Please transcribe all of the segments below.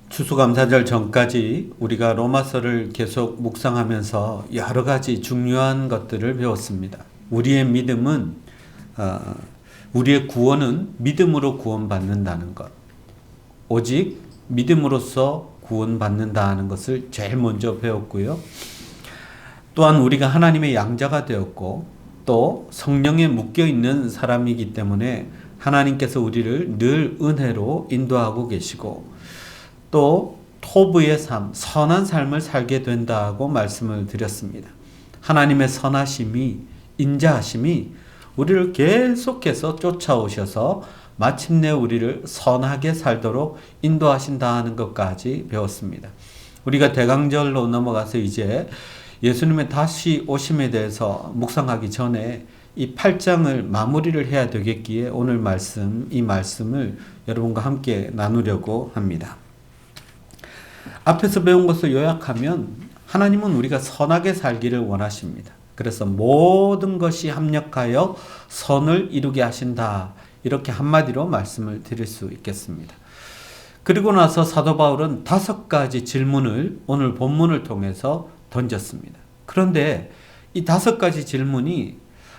추수감사절 전까지 우리가 로마서를 계속 묵상하면서 여러 가지 중요한 것들을 배웠습니다. 우리의 믿음은 우리의 구원은 믿음으로 구원받는다는 것, 오직 믿음으로써 구원받는다는 것을 제일 먼저 배웠고요. 또한 우리가 하나님의 양자가 되었고 또 성령에 묶여있는 사람이기 때문에 하나님께서 우리를 늘 은혜로 인도하고 계시고 또 토부의 삶, 선한 삶을 살게 된다고 말씀을 드렸습니다. 하나님의 선하심이, 인자하심이 우리를 계속해서 쫓아오셔서 마침내 우리를 선하게 살도록 인도하신다는 것까지 배웠습니다. 우리가 대강절로 넘어가서 이제 예수님의 다시 오심에 대해서 묵상하기 전에 이 8장을 마무리를 해야 되겠기에 오늘 이 말씀을 여러분과 함께 나누려고 합니다. 앞에서 배운 것을 요약하면 하나님은 우리가 선하게 살기를 원하십니다. 그래서 모든 것이 합력하여 선을 이루게 하신다. 이렇게 한마디로 말씀을 드릴 수 있겠습니다. 그리고 나서 사도 바울은 5가지 질문을 오늘 본문을 통해서 던졌습니다. 그런데 이 5가지 질문이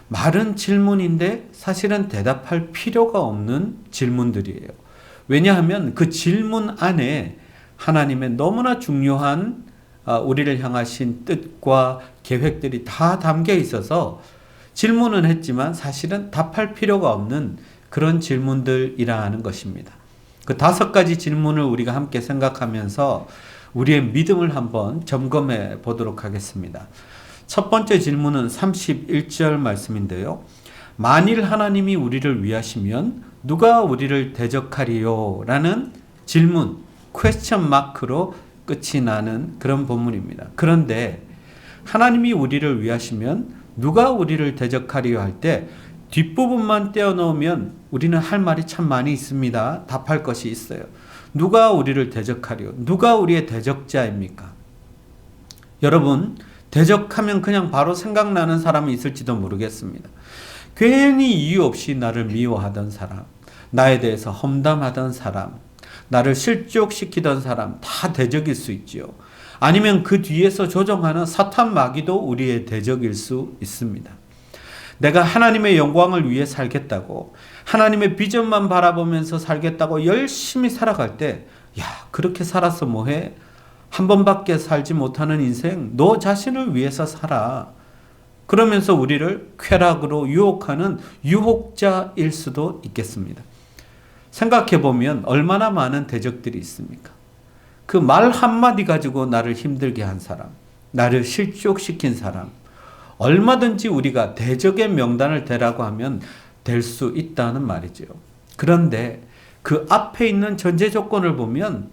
말은 질문인데 사실은 대답할 필요가 없는 질문들이에요. 왜냐하면 그 질문 안에 하나님의 너무나 중요한 우리를 향하신 뜻과 계획들이 다 담겨 있어서 질문은 했지만 사실은 답할 필요가 없는 그런 질문들이라는 것입니다. 그 5가지 질문을 우리가 함께 생각하면서 우리의 믿음을 한번 점검해 보도록 하겠습니다. 첫 번째 질문은 31절 말씀인데요. 만일 하나님이 우리를 위하시면 누가 우리를 대적하리요? 라는 질문, 퀘스천 마크로 끝이 나는 그런 본문입니다. 그런데 하나님이 우리를 위하시면 누가 우리를 대적하리요 할 때 뒷부분만 떼어놓으면 우리는 할 말이 참 많이 있습니다. 답할 것이 있어요. 누가 우리를 대적하리요? 누가 우리의 대적자입니까? 여러분, 대적하면 그냥 바로 생각나는 사람이 있을지도 모르겠습니다. 괜히 이유 없이 나를 미워하던 사람, 나에 대해서 험담하던 사람, 나를 실족시키던 사람 다 대적일 수 있지요. 아니면 그 뒤에서 조종하는 사탄 마귀도 우리의 대적일 수 있습니다. 내가 하나님의 영광을 위해 살겠다고, 하나님의 비전만 바라보면서 살겠다고 열심히 살아갈 때, 야, 그렇게 살아서 뭐해? 한 번밖에 살지 못하는 인생, 너 자신을 위해서 살아. 그러면서 우리를 쾌락으로 유혹하는 유혹자일 수도 있겠습니다. 생각해보면 얼마나 많은 대적들이 있습니까? 그 말 한마디 가지고 나를 힘들게 한 사람, 나를 실족시킨 사람, 얼마든지 우리가 대적의 명단을 대라고 하면 될 수 있다는 말이죠. 그런데 그 앞에 있는 전제 조건을 보면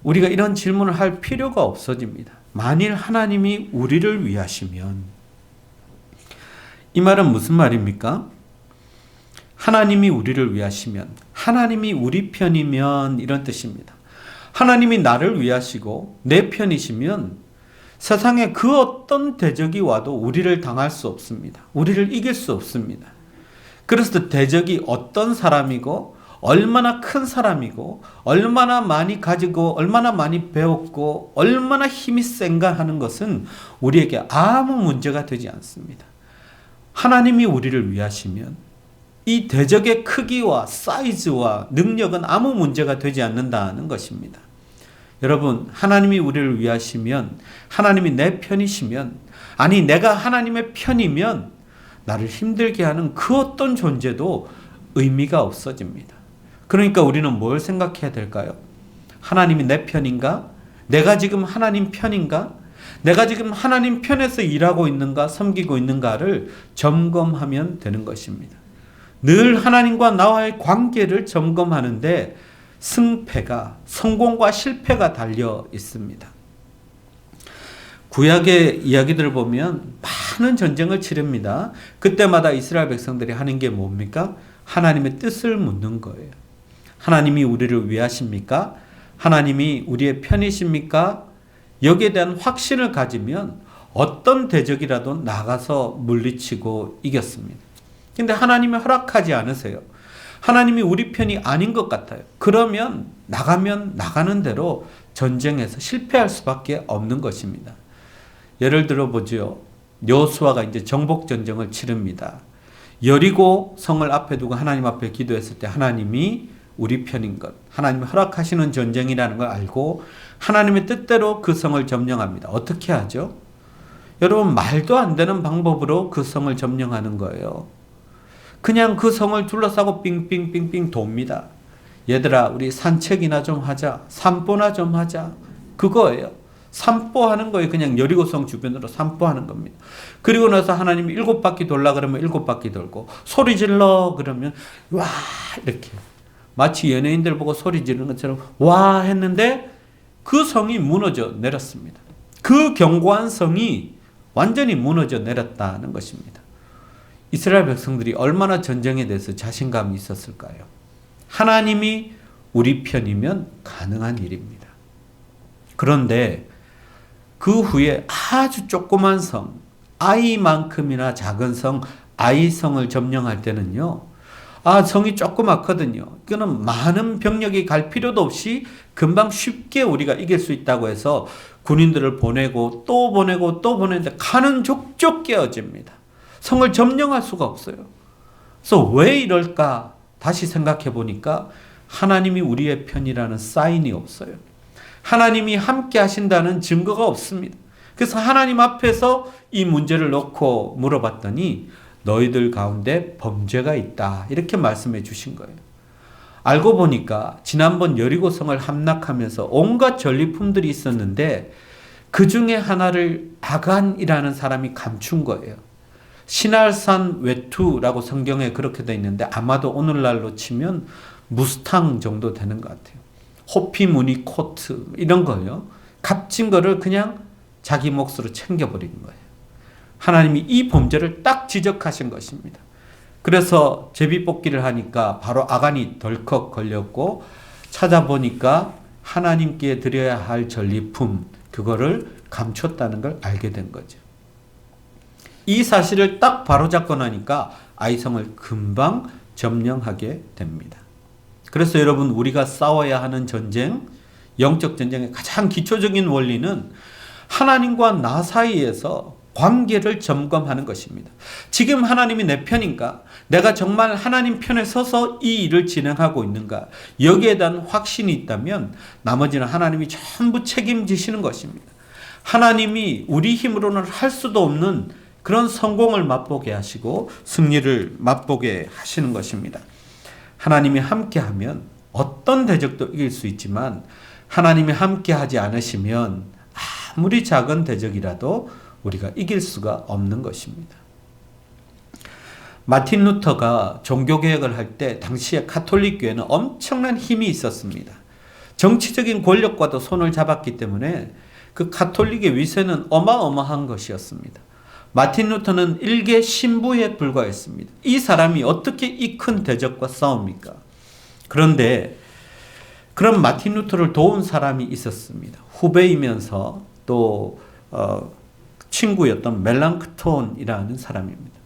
우리가 이런 질문을 할 필요가 없어집니다. 만일 하나님이 우리를 위하시면, 이 말은 무슨 말입니까? 하나님이 우리를 위하시면, 하나님이 우리 편이면 이런 뜻입니다. 하나님이 나를 위하시고 내 편이시면 세상에 그 어떤 대적이 와도 우리를 당할 수 없습니다. 우리를 이길 수 없습니다. 그래서 대적이 어떤 사람이고 얼마나 큰 사람이고 얼마나 많이 가지고 얼마나 많이 배웠고 얼마나 힘이 센가 하는 것은 우리에게 아무 문제가 되지 않습니다. 하나님이 우리를 위하시면 이 대적의 크기와 사이즈와 능력은 아무 문제가 되지 않는다는 것입니다. 여러분, 하나님이 우리를 위하시면, 하나님이 내 편이시면, 아니 내가 하나님의 편이면 나를 힘들게 하는 그 어떤 존재도 의미가 없어집니다. 그러니까 우리는 뭘 생각해야 될까요? 하나님이 내 편인가? 내가 지금 하나님 편인가? 내가 지금 하나님 편에서 일하고 있는가? 섬기고 있는가를 점검하면 되는 것입니다. 늘 하나님과 나와의 관계를 점검하는데 승패가, 성공과 실패가 달려 있습니다. 구약의 이야기들을 보면 많은 전쟁을 치릅니다. 그때마다 이스라엘 백성들이 하는 게 뭡니까? 하나님의 뜻을 묻는 거예요. 하나님이 우리를 위하십니까? 하나님이 우리의 편이십니까? 여기에 대한 확신을 가지면 어떤 대적이라도 나가서 물리치고 이겼습니다. 근데 하나님이 허락하지 않으세요. 하나님이 우리 편이 아닌 것 같아요. 그러면 나가는 대로 전쟁에서 실패할 수밖에 없는 것입니다. 예를 들어 보죠. 여호수아가 이제 정복 전쟁을 치릅니다. 여리고 성을 앞에 두고 하나님 앞에 기도했을 때 하나님이 우리 편인 것, 하나님이 허락하시는 전쟁이라는 걸 알고 하나님의 뜻대로 그 성을 점령합니다. 어떻게 하죠? 여러분, 말도 안 되는 방법으로 그 성을 점령하는 거예요. 그냥 그 성을 둘러싸고 빙빙빙빙 돕니다. 얘들아, 우리 산책이나 좀 하자. 산보나 좀 하자. 그거예요. 산보하는 거예요. 그냥 여리고성 주변으로 산보하는 겁니다. 그리고 나서 하나님이 7바퀴 돌라 그러면 7바퀴 돌고, 소리 질러 그러면 와 이렇게 마치 연예인들 보고 소리 지르는 것처럼 와 했는데 그 성이 무너져 내렸습니다. 그 견고한 성이 완전히 무너져 내렸다는 것입니다. 이스라엘 백성들이 얼마나 전쟁에 대해서 자신감이 있었을까요? 하나님이 우리 편이면 가능한 일입니다. 그런데 그 후에 아주 조그만 성, 아이만큼이나 작은 성, 아이성을 점령할 때는요, 성이 조그맣거든요. 그거는 많은 병력이 갈 필요도 없이 금방 쉽게 우리가 이길 수 있다고 해서 군인들을 보내고 또 보내고 또 보내는데 가는 족족 깨어집니다. 성을 점령할 수가 없어요. 그래서 왜 이럴까? 다시 생각해 보니까 하나님이 우리의 편이라는 사인이 없어요. 하나님이 함께 하신다는 증거가 없습니다. 그래서 하나님 앞에서 이 문제를 놓고 물어봤더니 너희들 가운데 범죄가 있다. 이렇게 말씀해 주신 거예요. 알고 보니까 지난번 여리고성을 함락하면서 온갖 전리품들이 있었는데 그 중에 하나를 아간이라는 사람이 감춘 거예요. 시날산 외투라고 성경에 그렇게 되어 있는데 아마도 오늘날로 치면 무스탕 정도 되는 것 같아요. 호피 무늬 코트 이런 거요. 값진 거를 그냥 자기 몫으로 챙겨버리는 거예요. 하나님이 이 범죄를 딱 지적하신 것입니다. 그래서 제비뽑기를 하니까 바로 아간이 덜컥 걸렸고 찾아보니까 하나님께 드려야 할 전리품 그거를 감췄다는 걸 알게 된 거죠. 이 사실을 딱 바로잡고 나니까 아이성을 금방 점령하게 됩니다. 그래서 여러분, 우리가 싸워야 하는 전쟁, 영적 전쟁의 가장 기초적인 원리는 하나님과 나 사이에서 관계를 점검하는 것입니다. 지금 하나님이 내 편인가? 내가 정말 하나님 편에 서서 이 일을 진행하고 있는가? 여기에 대한 확신이 있다면 나머지는 하나님이 전부 책임지시는 것입니다. 하나님이 우리 힘으로는 할 수도 없는 그런 성공을 맛보게 하시고 승리를 맛보게 하시는 것입니다. 하나님이 함께하면 어떤 대적도 이길 수 있지만 하나님이 함께하지 않으시면 아무리 작은 대적이라도 우리가 이길 수가 없는 것입니다. 마틴 루터가 종교개혁을 할 때 당시에 가톨릭 교회는 엄청난 힘이 있었습니다. 정치적인 권력과도 손을 잡았기 때문에 그 가톨릭의 위세는 어마어마한 것이었습니다. 마틴 루터는 일개 신부에 불과했습니다. 이 사람이 어떻게 이 큰 대적과 싸웁니까? 그런데 그런 마틴 루터를 도운 사람이 있었습니다. 후배이면서 또 친구였던 멜랑크톤이라는 사람입니다.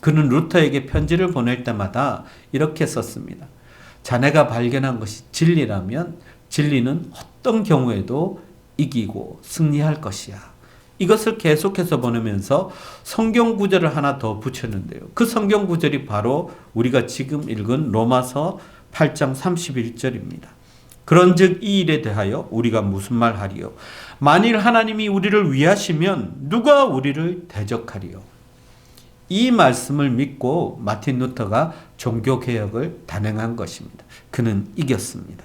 그는 루터에게 편지를 보낼 때마다 이렇게 썼습니다. 자네가 발견한 것이 진리라면 진리는 어떤 경우에도 이기고 승리할 것이야. 이것을 계속해서 보내면서 성경 구절을 하나 더 붙였는데요. 그 성경 구절이 바로 우리가 지금 읽은 로마서 8장 31절입니다. 그런즉 이 일에 대하여 우리가 무슨 말하리요? 만일 하나님이 우리를 위하시면 누가 우리를 대적하리요? 이 말씀을 믿고 마틴 루터가 종교개혁을 단행한 것입니다. 그는 이겼습니다.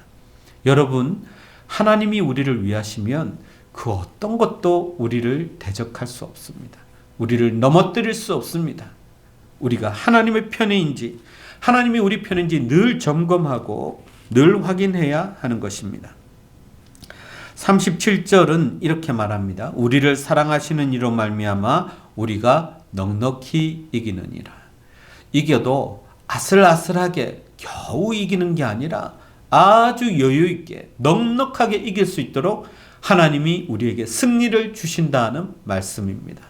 여러분, 하나님이 우리를 위하시면 그 어떤 것도 우리를 대적할 수 없습니다. 우리를 넘어뜨릴 수 없습니다. 우리가 하나님의 편인지 하나님이 우리 편인지 늘 점검하고 늘 확인해야 하는 것입니다. 37절은 이렇게 말합니다. 우리를 사랑하시는 이로 말미암아 우리가 넉넉히 이기느니라. 이겨도 아슬아슬하게 겨우 이기는 게 아니라 아주 여유 있게 넉넉하게 이길 수 있도록 하나님이 우리에게 승리를 주신다는 말씀입니다.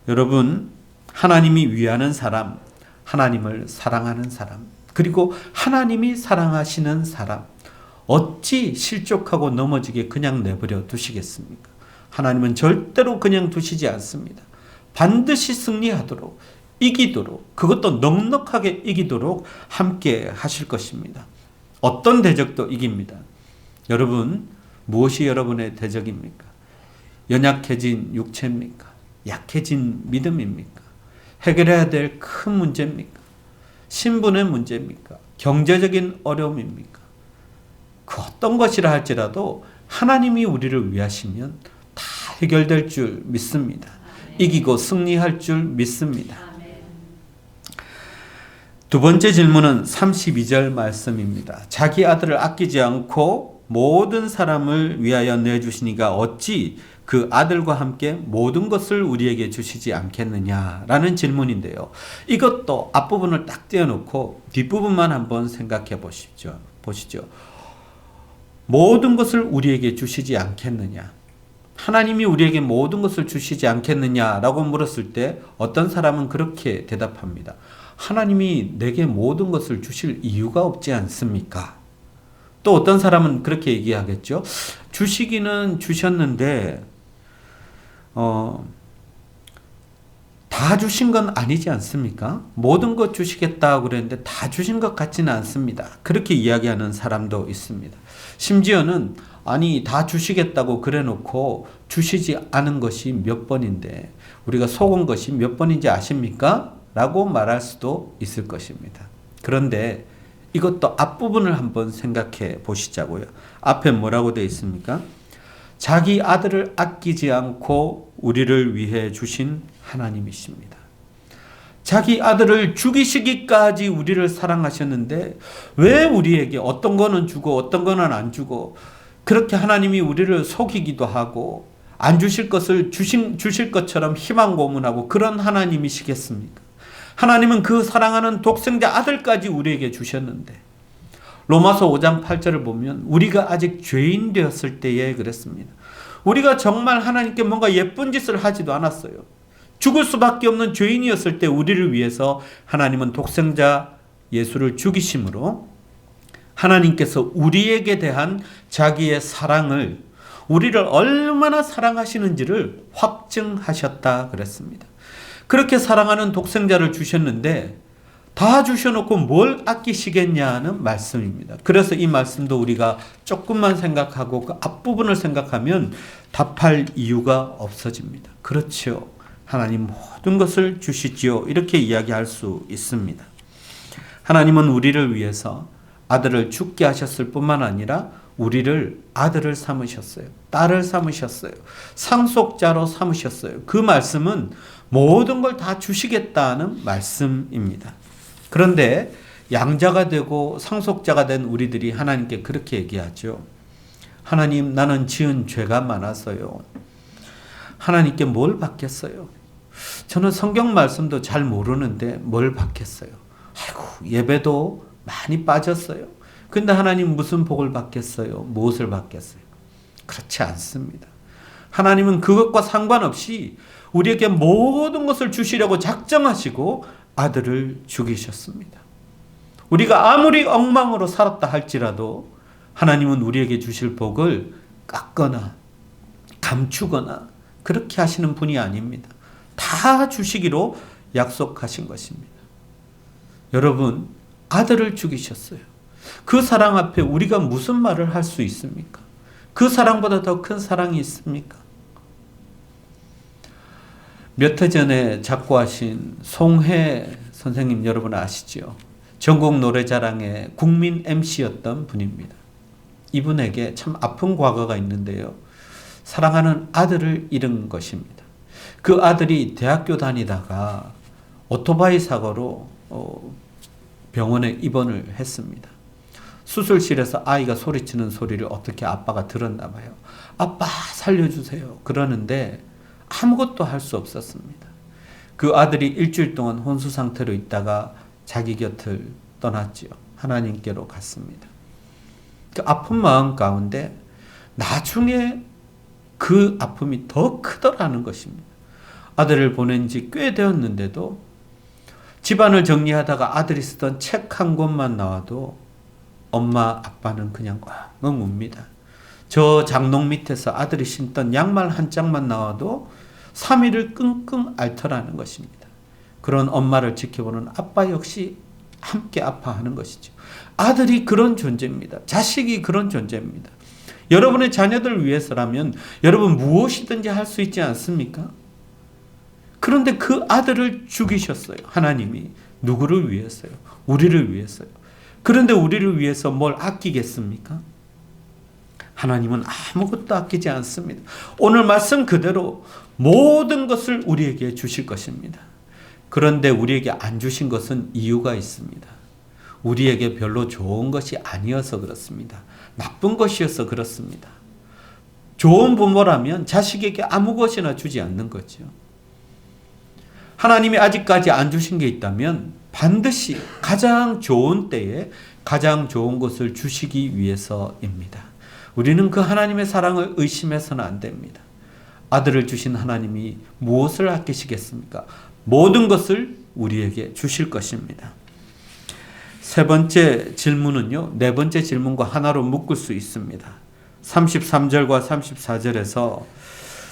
여러분, 하나님이 위하는 사람, 하나님을 사랑하는 사람, 그리고 하나님이 사랑하시는 사람, 어찌 실족하고 넘어지게 그냥 내버려 두시겠습니까? 하나님은 절대로 그냥 두시지 않습니다. 반드시 승리하도록, 이기도록, 그것도 넉넉하게 이기도록 함께 하실 것입니다. 어떤 대적도 이깁니다. 여러분, 무엇이 여러분의 대적입니까? 연약해진 육체입니까? 약해진 믿음입니까? 해결해야 될 큰 문제입니까? 신분의 문제입니까? 경제적인 어려움입니까? 그 어떤 것이라 할지라도 하나님이 우리를 위하시면 다 해결될 줄 믿습니다. 이기고 승리할 줄 믿습니다. 두 번째 질문은 32절 말씀입니다. 자기 아들을 아끼지 않고 모든 사람을 위하여 내주시니가 어찌 그 아들과 함께 모든 것을 우리에게 주시지 않겠느냐라는 질문인데요. 이것도 앞부분을 딱 떼어놓고 뒷부분만 한번 생각해 보시죠. 모든 것을 우리에게 주시지 않겠느냐. 하나님이 우리에게 모든 것을 주시지 않겠느냐라고 물었을 때 어떤 사람은 그렇게 대답합니다. 하나님이 내게 모든 것을 주실 이유가 없지 않습니까? 또 어떤 사람은 그렇게 얘기하겠죠. 주시기는 주셨는데 다 주신 건 아니지 않습니까? 모든 것 주시겠다고 그랬는데 다 주신 것 같지는 않습니다. 그렇게 이야기하는 사람도 있습니다. 심지어는 아니 다 주시겠다고 그래놓고 주시지 않은 것이 몇 번인데 우리가 속은 것이 몇 번인지 아십니까? 라고 말할 수도 있을 것입니다. 그런데 이것도 앞부분을 한번 생각해 보시자고요. 앞에 뭐라고 되어 있습니까? 자기 아들을 아끼지 않고 우리를 위해 주신 하나님이십니다. 자기 아들을 죽이시기까지 우리를 사랑하셨는데 왜 우리에게 어떤 거는 주고 어떤 거는 안 주고 그렇게 하나님이 우리를 속이기도 하고 안 주실 것을 주실 것처럼 희망 고문하고 그런 하나님이시겠습니까? 하나님은 그 사랑하는 독생자 아들까지 우리에게 주셨는데 로마서 5장 8절을 보면 우리가 아직 죄인 되었을 때에 그랬습니다. 우리가 정말 하나님께 뭔가 예쁜 짓을 하지도 않았어요. 죽을 수밖에 없는 죄인이었을 때 우리를 위해서 하나님은 독생자 예수를 죽이심으로 하나님께서 우리에게 대한 자기의 사랑을 우리를 얼마나 사랑하시는지를 확증하셨다 그랬습니다. 그렇게 사랑하는 독생자를 주셨는데 다 주셔놓고 뭘 아끼시겠냐는 말씀입니다. 그래서 이 말씀도 우리가 조금만 생각하고 그 앞부분을 생각하면 답할 이유가 없어집니다. 그렇죠. 하나님 모든 것을 주시지요. 이렇게 이야기할 수 있습니다. 하나님은 우리를 위해서 아들을 죽게 하셨을 뿐만 아니라 우리를 아들을 삼으셨어요. 딸을 삼으셨어요. 상속자로 삼으셨어요. 그 말씀은 모든 걸 다 주시겠다는 말씀입니다. 그런데 양자가 되고 상속자가 된 우리들이 하나님께 그렇게 얘기하죠. 하나님, 나는 지은 죄가 많아서요. 하나님께 뭘 받겠어요? 저는 성경 말씀도 잘 모르는데 뭘 받겠어요? 아이고, 예배도 많이 빠졌어요. 근데 하나님 무슨 복을 받겠어요? 무엇을 받겠어요? 그렇지 않습니다. 하나님은 그것과 상관없이 우리에게 모든 것을 주시려고 작정하시고 아들을 죽이셨습니다. 우리가 아무리 엉망으로 살았다 할지라도 하나님은 우리에게 주실 복을 깎거나 감추거나 그렇게 하시는 분이 아닙니다. 다 주시기로 약속하신 것입니다. 여러분, 아들을 죽이셨어요. 그 사랑 앞에 우리가 무슨 말을 할 수 있습니까? 그 사랑보다 더 큰 사랑이 있습니까? 몇 해 전에 작고하신 송혜 선생님 여러분 아시죠? 전국 노래자랑의 국민 MC였던 분입니다. 이분에게 참 아픈 과거가 있는데요. 사랑하는 아들을 잃은 것입니다. 그 아들이 대학교 다니다가 오토바이 사고로 병원에 입원을 했습니다. 수술실에서 아이가 소리치는 소리를 어떻게 아빠가 들었나 봐요. 아빠 살려주세요. 그러는데 아무것도 할 수 없었습니다. 그 아들이 일주일 동안 혼수 상태로 있다가 자기 곁을 떠났지요. 하나님께로 갔습니다. 그 아픈 마음 가운데 나중에 그 아픔이 더 크더라는 것입니다. 아들을 보낸 지 꽤 되었는데도 집안을 정리하다가 아들이 쓰던 책 한 권만 나와도 엄마 아빠는 그냥 엉엉 웁니다. 저 장롱 밑에서 아들이 신던 양말 한 짝만 나와도 3일을 끙끙 앓더라는 것입니다. 그런 엄마를 지켜보는 아빠 역시 함께 아파하는 것이죠. 아들이 그런 존재입니다. 자식이 그런 존재입니다. 여러분의 자녀들을 위해서라면 여러분 무엇이든지 할 수 있지 않습니까? 그런데 그 아들을 죽이셨어요. 하나님이. 누구를 위해서요? 우리를 위해서요. 그런데 우리를 위해서 뭘 아끼겠습니까? 하나님은 아무것도 아끼지 않습니다. 오늘 말씀 그대로 모든 것을 우리에게 주실 것입니다. 그런데 우리에게 안 주신 것은 이유가 있습니다. 우리에게 별로 좋은 것이 아니어서 그렇습니다. 나쁜 것이어서 그렇습니다. 좋은 부모라면 자식에게 아무 것이나 주지 않는 거죠. 하나님이 아직까지 안 주신 게 있다면 반드시 가장 좋은 때에 가장 좋은 것을 주시기 위해서입니다. 우리는 그 하나님의 사랑을 의심해서는 안 됩니다. 아들을 주신 하나님이 무엇을 아끼시겠습니까? 모든 것을 우리에게 주실 것입니다. 세 번째 질문은요, 네 번째 질문과 하나로 묶을 수 있습니다. 33절과 34절에서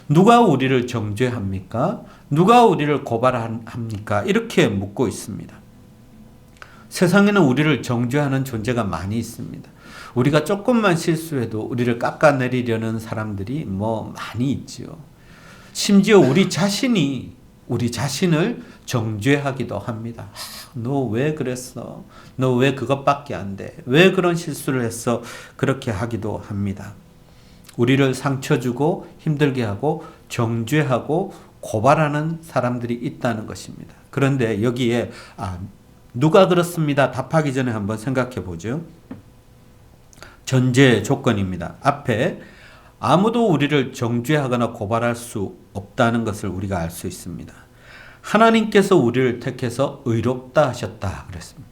누가 우리를 정죄합니까? 누가 우리를 고발합니까? 이렇게 묻고 있습니다. 세상에는 우리를 정죄하는 존재가 많이 있습니다. 우리가 조금만 실수해도 우리를 깎아내리려는 사람들이 많이 있죠. 심지어 우리 자신이 우리 자신을 정죄하기도 합니다. 너 왜 그랬어? 너 왜 그것밖에 안 돼? 왜 그런 실수를 했어? 그렇게 하기도 합니다. 우리를 상처 주고 힘들게 하고 정죄하고 고발하는 사람들이 있다는 것입니다. 그런데 여기에 누가 그렇습니다. 답하기 전에 한번 생각해 보죠. 전제 조건입니다. 앞에 아무도 우리를 정죄하거나 고발할 수 없다는 것을 우리가 알 수 있습니다. 하나님께서 우리를 택해서 의롭다 하셨다 그랬습니다.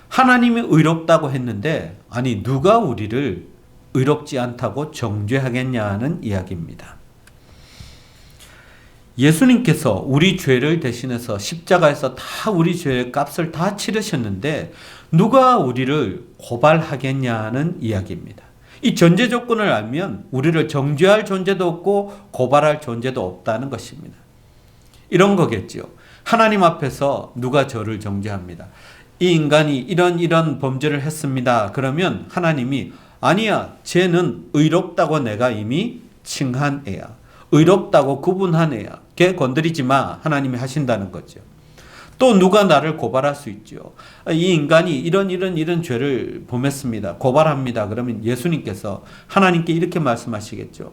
하나님이 의롭다고 했는데 누가 우리를 의롭지 않다고 정죄하겠냐는 이야기입니다. 예수님께서 우리 죄를 대신해서 십자가에서 다 우리 죄의 값을 다 치르셨는데 누가 우리를 고발하겠냐는 이야기입니다. 이 전제 조건을 알면 우리를 정죄할 존재도 없고 고발할 존재도 없다는 것입니다. 이런 거겠죠. 하나님 앞에서 누가 저를 정죄합니다. 이 인간이 이런 범죄를 했습니다. 그러면 하나님이 아니야, 쟤는 의롭다고 내가 이미 칭한 애야. 의롭다고 구분한 애야. 걔 건드리지 마. 하나님이 하신다는 거죠. 또 누가 나를 고발할 수 있죠. 이 인간이 이런 죄를 범했습니다. 고발합니다. 그러면 예수님께서 하나님께 이렇게 말씀하시겠죠.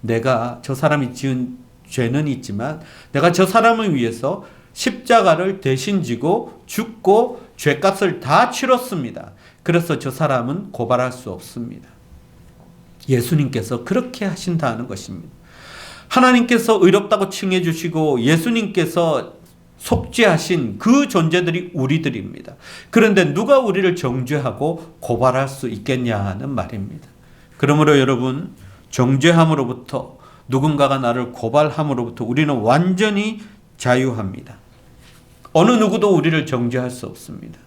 내가 저 사람이 지은 죄는 있지만 내가 저 사람을 위해서 십자가를 대신 지고 죽고 죄값을 다 치렀습니다. 그래서 저 사람은 고발할 수 없습니다. 예수님께서 그렇게 하신다는 것입니다. 하나님께서 의롭다고 칭해 주시고 예수님께서 속죄하신 그 존재들이 우리들입니다. 그런데 누가 우리를 정죄하고 고발할 수 있겠냐는 말입니다. 그러므로 여러분, 정죄함으로부터 누군가가 나를 고발함으로부터 우리는 완전히 자유합니다. 어느 누구도 우리를 정죄할 수 없습니다.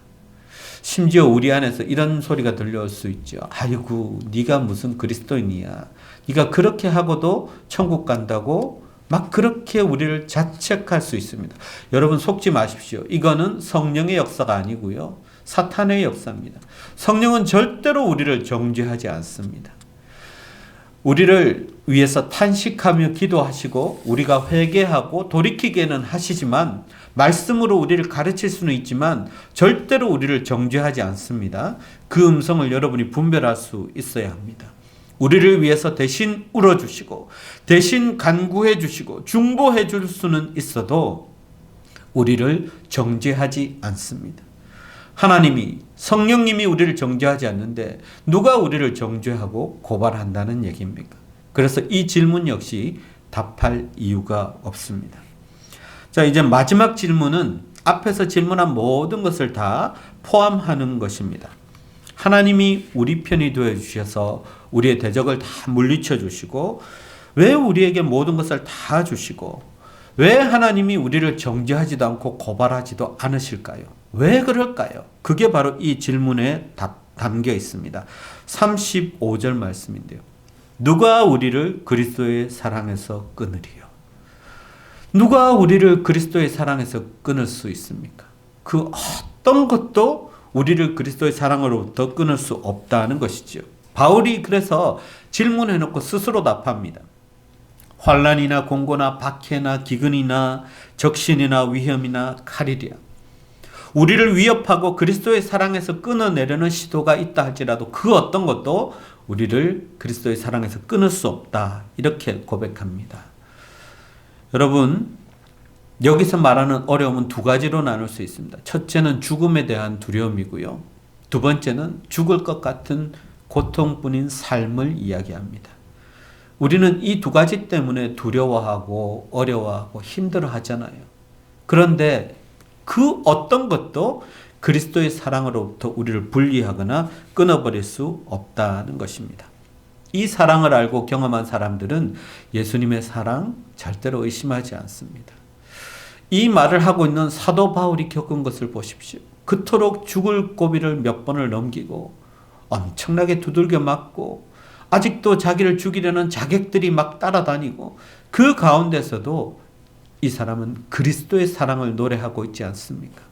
심지어 우리 안에서 이런 소리가 들려올 수 있죠. 아이고, 네가 무슨 그리스도인이야. 네가 그렇게 하고도 천국 간다고 막 그렇게 우리를 자책할 수 있습니다. 여러분 속지 마십시오. 이거는 성령의 역사가 아니고요. 사탄의 역사입니다. 성령은 절대로 우리를 정죄하지 않습니다. 우리를 위해서 탄식하며 기도하시고 우리가 회개하고 돌이키게는 하시지만 말씀으로 우리를 가르칠 수는 있지만 절대로 우리를 정죄하지 않습니다. 그 음성을 여러분이 분별할 수 있어야 합니다. 우리를 위해서 대신 울어주시고 대신 간구해 주시고 중보해 줄 수는 있어도 우리를 정죄하지 않습니다. 하나님이 성령님이 우리를 정죄하지 않는데 누가 우리를 정죄하고 고발한다는 얘기입니까? 그래서 이 질문 역시 답할 이유가 없습니다. 자, 이제 마지막 질문은 앞에서 질문한 모든 것을 다 포함하는 것입니다. 하나님이 우리 편이 되어 주셔서 우리의 대적을 다 물리쳐 주시고 왜 우리에게 모든 것을 다 주시고 왜 하나님이 우리를 정죄하지도 않고 고발하지도 않으실까요? 왜 그럴까요? 그게 바로 이 질문에 담겨 있습니다. 35절 말씀인데요. 누가 우리를 그리스도의 사랑에서 끊으리요? 누가 우리를 그리스도의 사랑에서 끊을 수 있습니까? 그 어떤 것도 우리를 그리스도의 사랑으로부터 끊을 수 없다는 것이죠. 바울이 그래서 질문해놓고 스스로 답합니다. 환난이나 공고나 박해나 기근이나 적신이나 위험이나 칼이랴. 우리를 위협하고 그리스도의 사랑에서 끊어내려는 시도가 있다 할지라도 그 어떤 것도 우리를 그리스도의 사랑에서 끊을 수 없다. 이렇게 고백합니다. 여러분, 여기서 말하는 어려움은 두 가지로 나눌 수 있습니다. 첫째는 죽음에 대한 두려움이고요. 두 번째는 죽을 것 같은 고통뿐인 삶을 이야기합니다. 우리는 이 두 가지 때문에 두려워하고 어려워하고 힘들어하잖아요. 그런데 그 어떤 것도 그리스도의 사랑으로부터 우리를 분리하거나 끊어버릴 수 없다는 것입니다. 이 사랑을 알고 경험한 사람들은 예수님의 사랑 절대로 의심하지 않습니다. 이 말을 하고 있는 사도 바울이 겪은 것을 보십시오. 그토록 죽을 고비를 몇 번을 넘기고 엄청나게 두들겨 맞고 아직도 자기를 죽이려는 자객들이 막 따라다니고 그 가운데서도 이 사람은 그리스도의 사랑을 노래하고 있지 않습니까?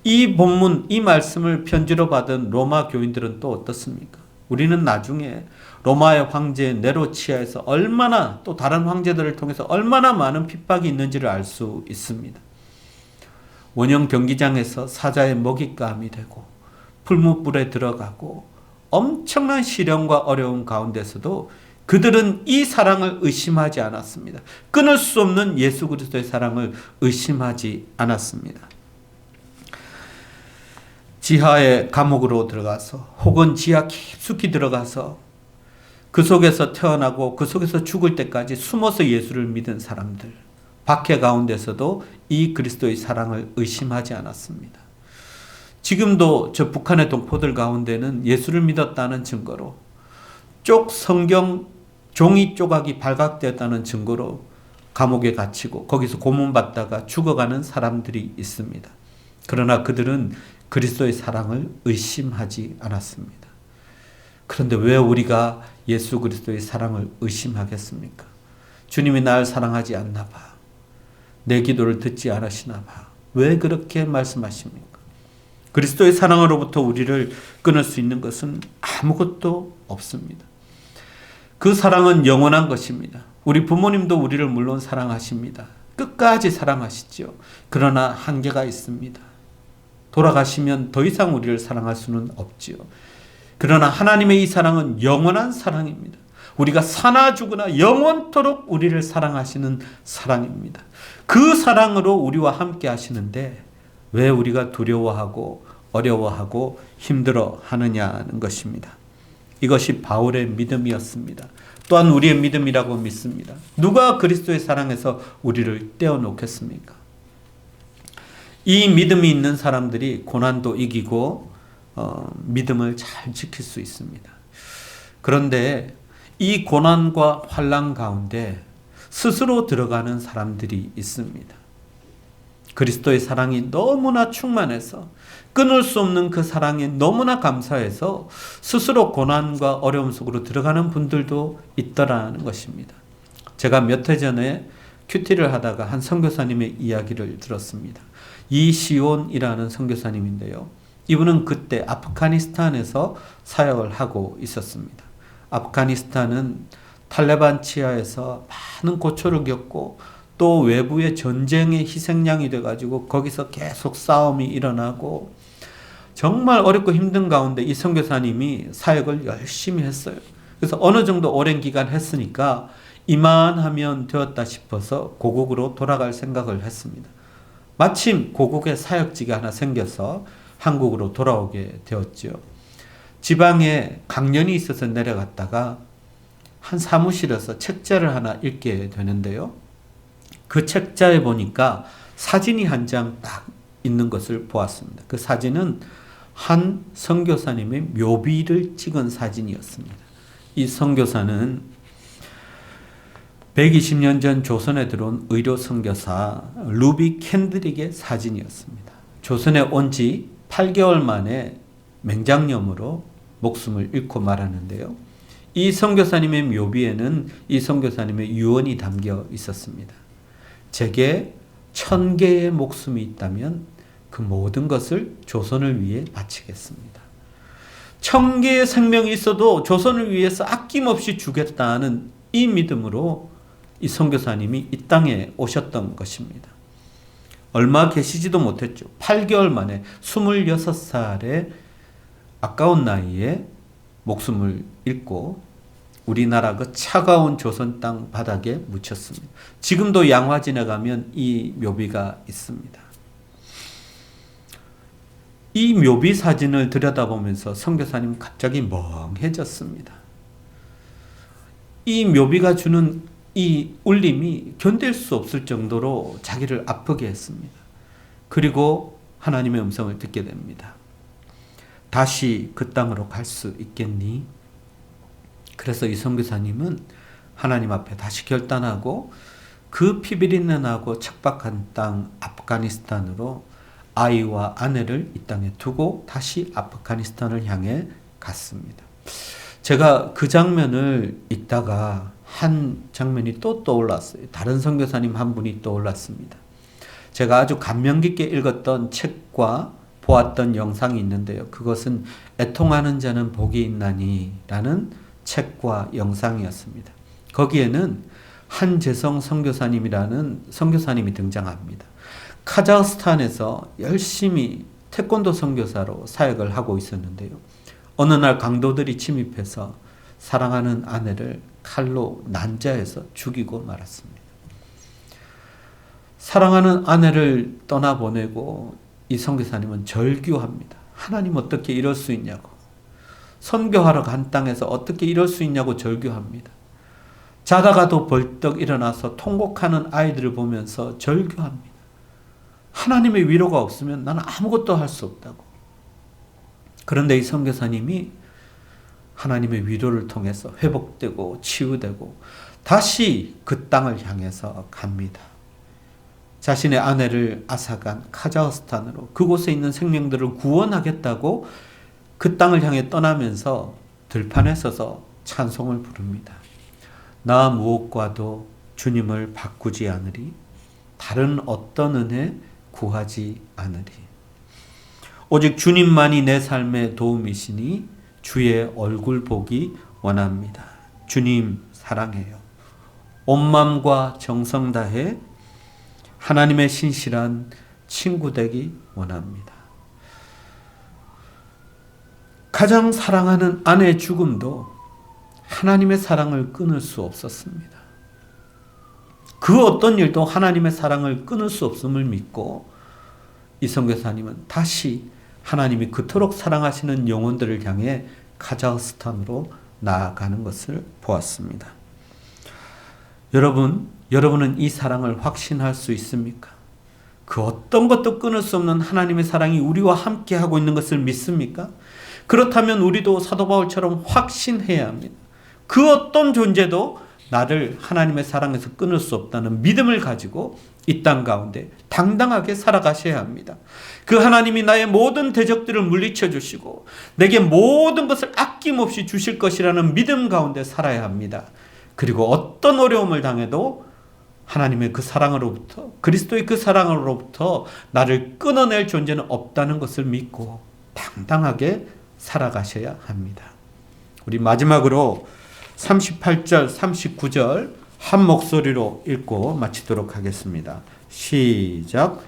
이 본문, 이 말씀을 편지로 받은 로마 교인들은 또 어떻습니까? 우리는 나중에 로마의 황제 네로치아에서 얼마나 또 다른 황제들을 통해서 얼마나 많은 핍박이 있는지를 알 수 있습니다. 원형 경기장에서 사자의 먹잇감이 되고 풀무불에 들어가고 엄청난 시련과 어려움 가운데서도 그들은 이 사랑을 의심하지 않았습니다. 끊을 수 없는 예수 그리스도의 사랑을 의심하지 않았습니다. 지하의 감옥으로 들어가서 혹은 지하 깊숙이 들어가서 그 속에서 태어나고 그 속에서 죽을 때까지 숨어서 예수를 믿은 사람들, 박해 가운데서도 이 그리스도의 사랑을 의심하지 않았습니다. 지금도 저 북한의 동포들 가운데는 예수를 믿었다는 증거로 성경 종이 조각이 발각되었다는 증거로 감옥에 갇히고 거기서 고문받다가 죽어가는 사람들이 있습니다. 그러나 그들은 그리스도의 사랑을 의심하지 않았습니다. 그런데 왜 우리가 예수 그리스도의 사랑을 의심하겠습니까? 주님이 날 사랑하지 않나 봐. 내 기도를 듣지 않으시나 봐. 왜 그렇게 말씀하십니까? 그리스도의 사랑으로부터 우리를 끊을 수 있는 것은 아무것도 없습니다. 그 사랑은 영원한 것입니다. 우리 부모님도 우리를 물론 사랑하십니다. 끝까지 사랑하시죠. 그러나 한계가 있습니다. 돌아가시면 더 이상 우리를 사랑할 수는 없지요. 그러나 하나님의 이 사랑은 영원한 사랑입니다. 우리가 사나 죽으나 영원토록 우리를 사랑하시는 사랑입니다. 그 사랑으로 우리와 함께 하시는데 왜 우리가 두려워하고 어려워하고 힘들어 하느냐는 것입니다. 이것이 바울의 믿음이었습니다. 또한 우리의 믿음이라고 믿습니다. 누가 그리스도의 사랑에서 우리를 떼어놓겠습니까? 이 믿음이 있는 사람들이 고난도 이기고 믿음을 잘 지킬 수 있습니다. 그런데 이 고난과 환난 가운데 스스로 들어가는 사람들이 있습니다. 그리스도의 사랑이 너무나 충만해서 끊을 수 없는 그 사랑에 너무나 감사해서 스스로 고난과 어려움 속으로 들어가는 분들도 있더라는 것입니다. 제가 몇 해 전에 큐티를 하다가 한 선교사님의 이야기를 들었습니다. 이시온이라는 선교사님인데요. 이분은 그때 아프가니스탄에서 사역을 하고 있었습니다. 아프가니스탄은 탈레반 치하에서 많은 고초를 겪고 또 외부의 전쟁의 희생양이 돼가지고 거기서 계속 싸움이 일어나고 정말 어렵고 힘든 가운데 이 선교사님이 사역을 열심히 했어요. 그래서 어느 정도 오랜 기간 했으니까 이만하면 되었다 싶어서 고국으로 돌아갈 생각을 했습니다. 마침 고국에 사역지가 하나 생겨서 한국으로 돌아오게 되었죠. 지방에 강연이 있어서 내려갔다가 한 사무실에서 책자를 하나 읽게 되는데요. 그 책자에 보니까 사진이 한 장 딱 있는 것을 보았습니다. 그 사진은 한 선교사님의 묘비를 찍은 사진이었습니다. 이 선교사는 120년 전 조선에 들어온 의료 선교사 루비 캔드릭의 사진이었습니다. 조선에 온 지 8개월 만에 맹장염으로 목숨을 잃고 말았는데요. 이 선교사님의 묘비에는 이 선교사님의 유언이 담겨 있었습니다. 제게 1000개의 목숨이 있다면 그 모든 것을 조선을 위해 바치겠습니다. 1000개의 생명이 있어도 조선을 위해서 아낌없이 주겠다는 이 믿음으로 이 선교사님이 이 땅에 오셨던 것입니다. 얼마 계시지도 못했죠. 8개월 만에 26살의 아까운 나이에 목숨을 잃고 우리나라 그 차가운 조선 땅 바닥에 묻혔습니다. 지금도 양화진에 가면 이 묘비가 있습니다. 이 묘비 사진을 들여다보면서 선교사님 갑자기 멍해졌습니다. 이 묘비가 주는 이 울림이 견딜 수 없을 정도로 자기를 아프게 했습니다. 그리고 하나님의 음성을 듣게 됩니다. 다시 그 땅으로 갈 수 있겠니? 그래서 이 선교사님은 하나님 앞에 다시 결단하고 그 피비린내 나고 척박한 땅 아프가니스탄으로 아이와 아내를 이 땅에 두고 다시 아프가니스탄을 향해 갔습니다. 제가 그 장면을 읽다가 한 장면이 또 떠올랐어요. 다른 선교사님 한 분이 떠올랐습니다. 제가 아주 감명 깊게 읽었던 책과 보았던 영상이 있는데요. 그것은 애통하는 자는 복이 있나니 라는 책과 영상이었습니다. 거기에는 한재성 선교사님이라는 선교사님이 등장합니다. 카자흐스탄에서 열심히 태권도 선교사로 사역을 하고 있었는데요. 어느 날 강도들이 침입해서 사랑하는 아내를 칼로 난자해서 죽이고 말았습니다. 사랑하는 아내를 떠나보내고 이 선교사님은 절규합니다. 하나님 어떻게 이럴 수 있냐고. 선교하러 간 땅에서 어떻게 이럴 수 있냐고 절규합니다. 자다가도 벌떡 일어나서 통곡하는 아이들을 보면서 절규합니다. 하나님의 위로가 없으면 나는 아무것도 할 수 없다고. 그런데 이 선교사님이 하나님의 위로를 통해서 회복되고 치유되고 다시 그 땅을 향해서 갑니다. 자신의 아내를 앗아간 카자흐스탄으로 그곳에 있는 생명들을 구원하겠다고 그 땅을 향해 떠나면서 들판에 서서 찬송을 부릅니다. 나 무엇과도 주님을 바꾸지 않으리. 다른 어떤 은혜 구하지 않으리. 오직 주님만이 내 삶의 도움이시니 주의 얼굴 보기 원합니다. 주님 사랑해요. 온 마음과 정성 다해 하나님의 신실한 친구 되기 원합니다. 가장 사랑하는 아내의 죽음도 하나님의 사랑을 끊을 수 없었습니다. 그 어떤 일도 하나님의 사랑을 끊을 수 없음을 믿고 이 선교사님은 다시 하나님이 그토록 사랑하시는 영혼들을 향해 카자흐스탄으로 나아가는 것을 보았습니다. 여러분은 이 사랑을 확신할 수 있습니까? 그 어떤 것도 끊을 수 없는 하나님의 사랑이 우리와 함께 하고 있는 것을 믿습니까? 그렇다면 우리도 사도 바울처럼 확신해야 합니다. 그 어떤 존재도 나를 하나님의 사랑에서 끊을 수 없다는 믿음을 가지고 이 땅 가운데 당당하게 살아가셔야 합니다. 그 하나님이 나의 모든 대적들을 물리쳐 주시고 내게 모든 것을 아낌없이 주실 것이라는 믿음 가운데 살아야 합니다. 그리고 어떤 어려움을 당해도 하나님의 그 사랑으로부터, 그리스도의 그 사랑으로부터 나를 끊어낼 존재는 없다는 것을 믿고 당당하게 살아가셔야 합니다. 우리 마지막으로 38절, 39절 한 목소리로 읽고 마치도록 하겠습니다. 시작.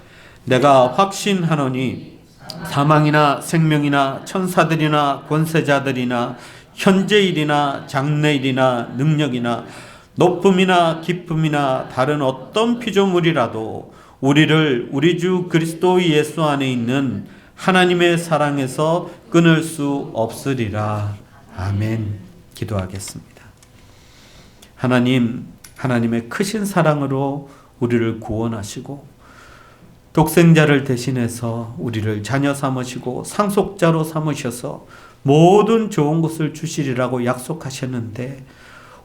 내가 확신하노니 사망이나 생명이나 천사들이나 권세자들이나 현재일이나 장래일이나 능력이나 높음이나 깊음이나 다른 어떤 피조물이라도 우리를 우리 주 그리스도 예수 안에 있는 하나님의 사랑에서 끊을 수 없으리라. 아멘. 기도하겠습니다. 하나님의 크신 사랑으로 우리를 구원하시고 독생자를 대신해서 우리를 자녀 삼으시고 상속자로 삼으셔서 모든 좋은 것을 주시리라고 약속하셨는데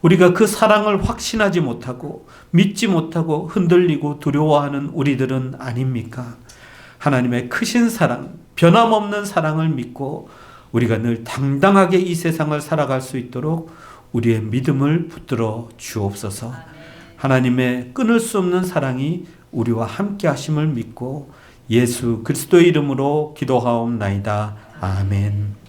우리가 그 사랑을 확신하지 못하고 믿지 못하고 흔들리고 두려워하는 우리들은 아닙니까? 하나님의 크신 사랑, 변함없는 사랑을 믿고 우리가 늘 당당하게 이 세상을 살아갈 수 있도록 우리의 믿음을 붙들어 주옵소서. 하나님의 끊을 수 없는 사랑이 우리와 함께 하심을 믿고 예수 그리스도의 이름으로 기도하옵나이다. 아멘.